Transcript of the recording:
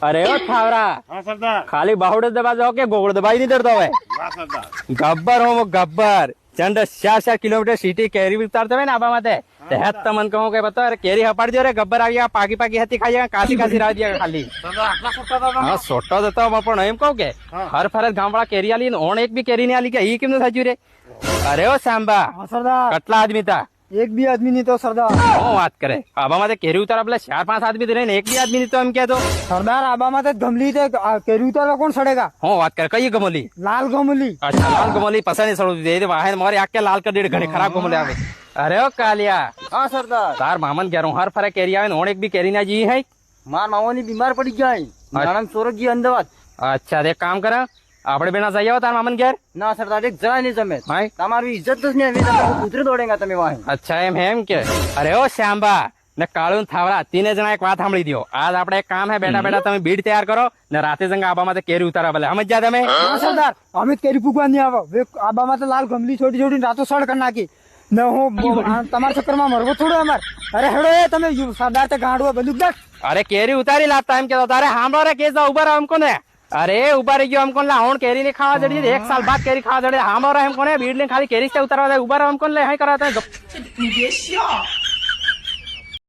અરે ઓ થાવરા हाँ सरदार। ખાલી બાहुડે દબા જાઓ કે ગોગળ દબાઈ નહીં દરતો હોય वाह सरदार। ગબ્બર હો ગબ્બર ચંડ 4 કિલોમીટર સિટી કેરી ઉતારતો હોય ને આબા માટે તે હેત તમને કહું કે બતો અરે કેરી હપાડી દો રે ગબ્બર આવી ગયા પાકી પાકી હતી ખાઈ ગયા કાસી કાસી રાવ દિયા ખાલી सरदार आटला सोटा था હા સોટો જતો પણ એમ કહું કે હા. હર ફરજ ગામવાળા કેરી આલી ને ઓણ એક બી કેરી નહીં આલી કે ઈ કેમનું સાચું રે અરે ઓ સાંબા हाँ सरदार, કેટલા આદમી તા एक भी आदमी नहीं तो सरदार। હું વાત કરે આબા માટે કેરી ઉતારા પેલા 4-5 આદમી રહીને એક બી આદમી નહીં તો એમ કેતો सरदार आबा में तो गमली थे केरी उतारो कौन सड़ेगा? હું વાત કરે કઈ ગમોલી लाल गमली। अच्छा लाल गमोली पसंद नहीं सड़ू दे वाहन मारे आके लाल कर दे घड़ी खराब गमोले आवे अरे ओ कालिया हाँ सरदार, तार मामन कह रहा हूँ हर फरे केरी आवे ने ओण एक भी केरी ना जी है मार मामोनी बीमार पड़ी जाए नारायण सूरज जी अहमदाबाद। अच्छा देख काम करे આપણે બેના જઈ આવો તાર મામન ઘેર ना सरदार एक जरा नहीं जमे हाय તમારી ઇજ્જત જ નહીં હવે કૂતરે દોડેગા તમે વાહે। અચ્છા એમ કે અરે ઓ શ્યામબા ને કાળુ ને થાવરા તીને જણા એક વાત સાંભળી દો આજ આપણે એક કામ હે બેઠા બેઠા તમે બીડ તૈયાર કરો ને રાતે જંગા આબા માં કેરી ઉતારા ભલે સમજ્યા તમે हाँ सरदार, अमित केरी फूकवा नहीं आवा वे आबा में तो लाल गमली छोटी छोटी रातों सड़ कर नाखी न हो તમારા ચક્કરમાં મરવો થોડો અમાર। અરે હેડો એ તમે સરદાર તે ગાંડવા બંદૂક દે। અરે કેરી ઉતારી લાવતા એમ કેતો તારે હાંભળો રે કેસ ઉભા રહો એમ કોને અરે ઉભા રહી ગયો એમ કોને લાવણ કેરી ની ખાવા જડી એક સાલ બાદ કેરી ખાવા જડી હાંભળો એમ કોને બીડ ને ખાલી કેરી से ઉતારવા દે ઉભા રહો એમ કોને લે હાઈ કરાતા